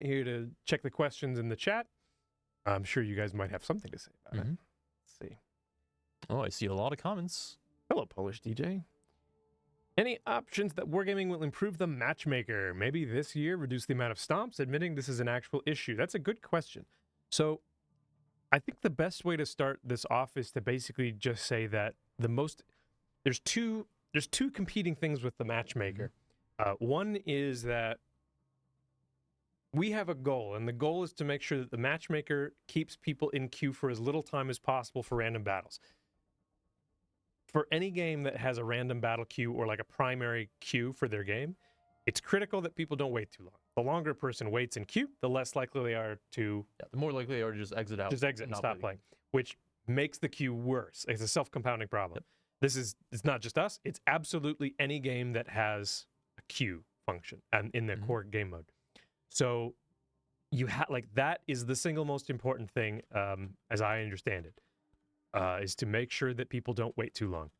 here to check the questions in the chat. I'm sure you guys might have something to say about it. Let's see. Oh, I see a lot of comments. Hello, Polish DJ. Any options that Wargaming will improve the matchmaker? Maybe this year reduce the amount of stomps, admitting this is an actual issue. That's a good question. So I think the best way to start this off is to basically just say that there's two competing things with the matchmaker. One is that we have a goal, and the goal is to make sure that the matchmaker keeps people in queue for as little time as possible for random battles. For any game that has a random battle queue or like a primary queue for their game, it's critical that people don't wait too long. The longer a person waits in queue, the less likely they are to... Yeah, the more likely they are to just exit out. Just exit and stop playing, which makes the queue worse. It's a self-compounding problem. Yep. It's not just us. It's absolutely any game that has a queue function and in their core game mode. So you that is the single most important thing, as I understand it, is to make sure that people don't wait too long.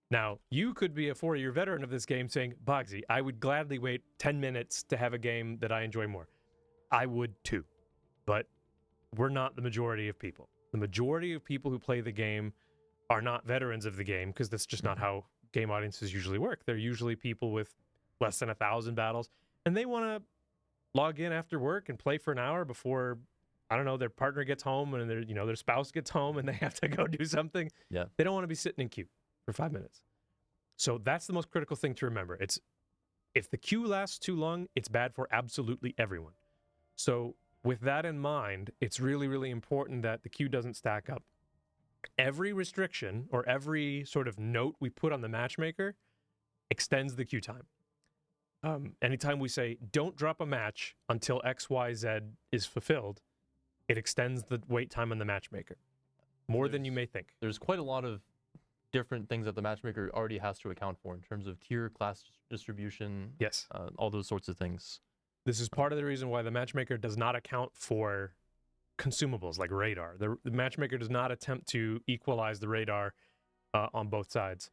Now, you could be a 4-year veteran of this game saying, Bogsy, I would gladly wait 10 minutes to have a game that I enjoy more. I would too, but we're not the majority of people. The majority of people who play the game are not veterans of the game because that's just not how game audiences usually work. They're usually people with less than 1,000 battles, and they want to log in after work and play for an hour before, I don't know, their partner gets home and their spouse gets home and they have to go do something. Yeah. They don't want to be sitting in queue for 5 minutes. So that's the most critical thing to remember. It's if the queue lasts too long, it's bad for absolutely everyone. So with that in mind, it's really, really important that the queue doesn't stack up. Every restriction or every sort of note we put on the matchmaker extends the queue time. Anytime we say, don't drop a match until XYZ is fulfilled, it extends the wait time on the matchmaker more than you may think. There's quite a lot of different things that the matchmaker already has to account for in terms of tier, class distribution, yes, all those sorts of things. This is part of the reason why the matchmaker does not account for consumables like radar. The matchmaker does not attempt to equalize the radar on both sides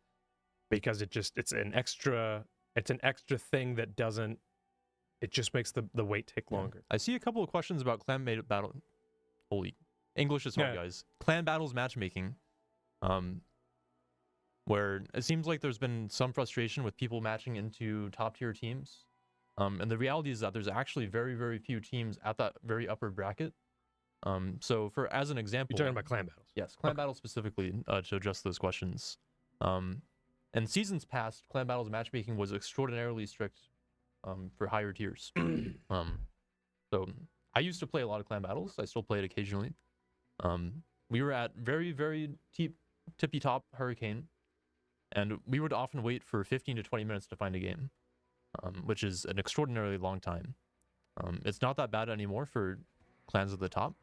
because it's an extra thing that doesn't, it just makes the wait take longer. I see a couple of questions about clan battle. Holy English is hard, guys. Clan battles matchmaking, where it seems like there's been some frustration with people matching into top tier teams. And the reality is that there's actually very, very few teams at that very upper bracket. So as an example, you're talking about clan battles. Yes, clan battles specifically to address those questions. In seasons past, clan battles matchmaking was extraordinarily strict for higher tiers. So I used to play a lot of clan battles. I still play it occasionally. We were at very, very tippy top hurricane, and we would often wait for 15 to 20 minutes to find a game, which is an extraordinarily long time. It's not that bad anymore for clans at the top,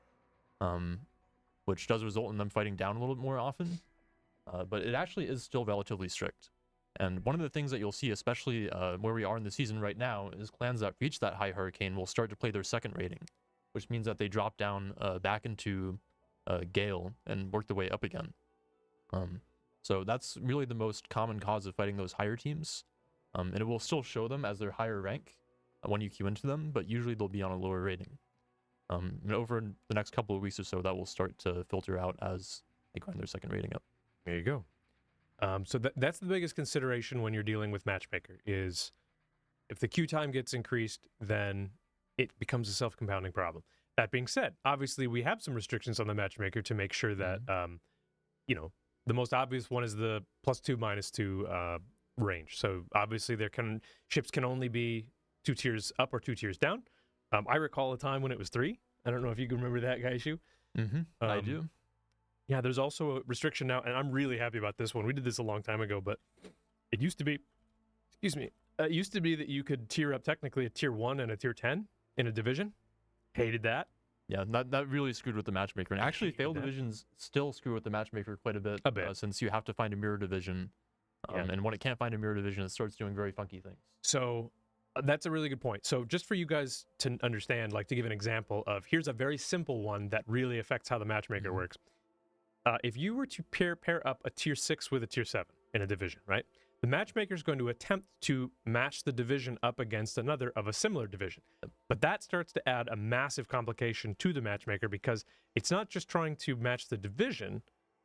which does result in them fighting down a little bit more often. But it actually is still relatively strict. And one of the things that you'll see, especially where we are in the season right now, is clans that reach that high hurricane will start to play their second rating, which means that they drop down back into Gale and work their way up again. So that's really the most common cause of fighting those higher teams. And it will still show them as their higher rank when you queue into them, but usually they'll be on a lower rating. And over the next couple of weeks or so, that will start to filter out as they grind their second rating up. There you go. So that's the biggest consideration when you're dealing with matchmaker is if the queue time gets increased, then it becomes a self-compounding problem. That being said, obviously we have some restrictions on the matchmaker to make sure that, the most obvious one is the +2, -2 range. So obviously ships can only be 2 tiers up or 2 tiers down. I recall a time when it was 3. I don't know if you can remember that, Gaishu. I do. Yeah, there's also a restriction now, and I'm really happy about this one. We did this a long time ago, but it used to be, it used to be that you could tier up technically a tier 1 and a tier 10 in a division. Hated that. Yeah, that really screwed with the matchmaker. And actually, failed divisions still screw with the matchmaker quite a bit. Since you have to find a mirror division. And when it can't find a mirror division, it starts doing very funky things. So that's a really good point. So just for you guys to understand, like to give an example of, here's a very simple one that really affects how the matchmaker works. If you were to pair up a tier 6 with a tier 7 in a division, right? the matchmaker is going to attempt to match the division up against another of a similar division. But that starts to add a massive complication to the matchmaker because it's not just trying to match the division,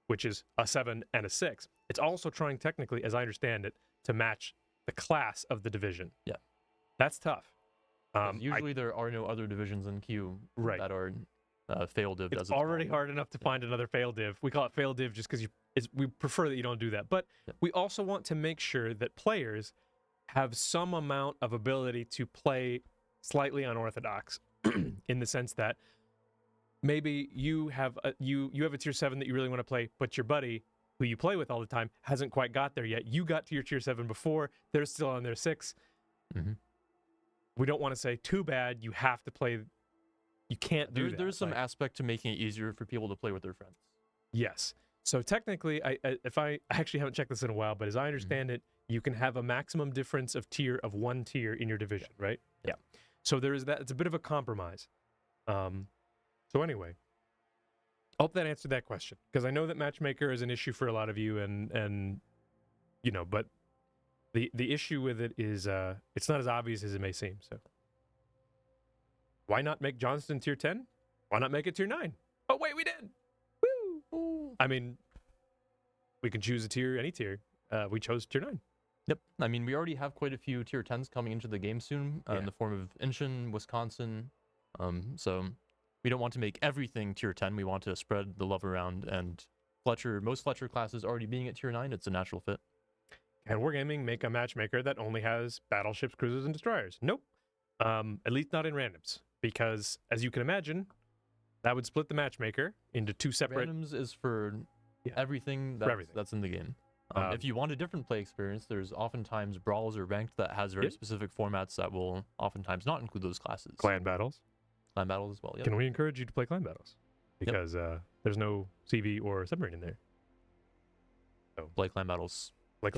which is a 7 and a 6. It's also trying, technically, as I understand it, to match the class of the division. Yeah. That's tough. Usually there are no other divisions in Q that are fail div. It's already hard enough to find another fail div. We call it fail div just because we prefer that you don't do that. But we also want to make sure that players have some amount of ability to play slightly unorthodox in the sense that maybe you have a tier 7 that you really want to play, but your buddy who you play with all the time hasn't quite got there yet. You got to your tier 7 before. They're still on their 6. Mm-hmm. We don't want to say, too bad, you have to play. You can't do that. There's some aspect to making it easier for people to play with their friends. Yes. So technically, I actually haven't checked this in a while, but as I understand it, you can have a maximum difference of 1 tier in your division, right? Yeah. So there is that. It's a bit of a compromise. So anyway, I hope that answered that question, because I know that matchmaker is an issue for a lot of you, and you know, but the issue with it is it's not as obvious as it may seem. So why not make Johnston tier 10? Why not make it tier 9? Oh wait, we did. Woo! I mean, we can choose a tier, any tier. We chose tier 9. Yep. I mean, we already have quite a few tier 10s coming into the game soon in the form of Inshin, Wisconsin. So we don't want to make everything tier 10. We want to spread the love around. And most Fletcher classes already being at tier 9, it's a natural fit. Can Wargaming make a matchmaker that only has battleships, cruisers, and destroyers? Nope. At least not in randoms. Because, as you can imagine, that would split the matchmaker into 2 separate... Randoms is for everything that's in the game. If you want a different play experience, there's oftentimes Brawls or Ranked that has very specific formats that will oftentimes not include those classes. Clan battles. Clan battles as well, yeah. Can we encourage you to play clan battles? Because there's no CV or submarine in there. So play clan battles. Play clan